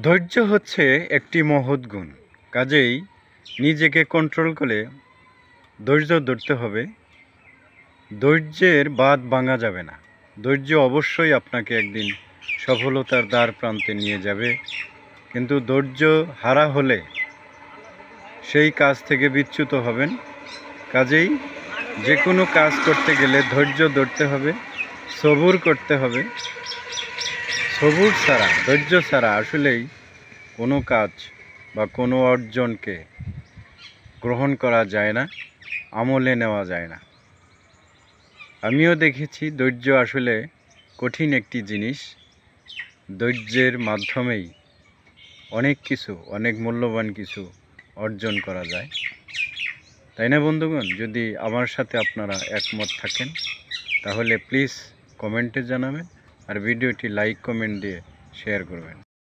ধৈর্য হচ্ছে একটি মহৎ গুণ। কাজেই নিজেকে কন্ট্রোল করে ধৈর্য ধরতে হবে। ধৈর্যের বাঁধ ভাঙা যাবে না। ধৈর্য অবশ্যই আপনাকে একদিন সফলতার দ্বার প্রান্তে নিয়ে যাবে, কিন্তু ধৈর্য হারা হলে সেই কাজ থেকে বিচ্যুত হবেন। কাজেই যে কোনো কাজ করতে গেলে ধৈর্য ধরতে হবে, সবুর করতে হবে। সবুর ছাড়া, ধৈর্য ছাড়া আসলেই কোনো কাজ বা কোনো অর্জনকে গ্রহণ করা যায় না, আমলে নেওয়া যায় না। আমিও দেখেছি ধৈর্য আসলে কঠিন একটি জিনিস। ধৈর্যের মাধ্যমেই অনেক কিছু, অনেক মূল্যবান কিছু অর্জন করা যায়, তাই না বন্ধুগণ? যদি আমার সাথে আপনারা একমত থাকেন তাহলে প্লিজ কমেন্টে জানাবেন, আর ভিডিওটি লাইক কমেন্ট দিয়ে শেয়ার করবেন।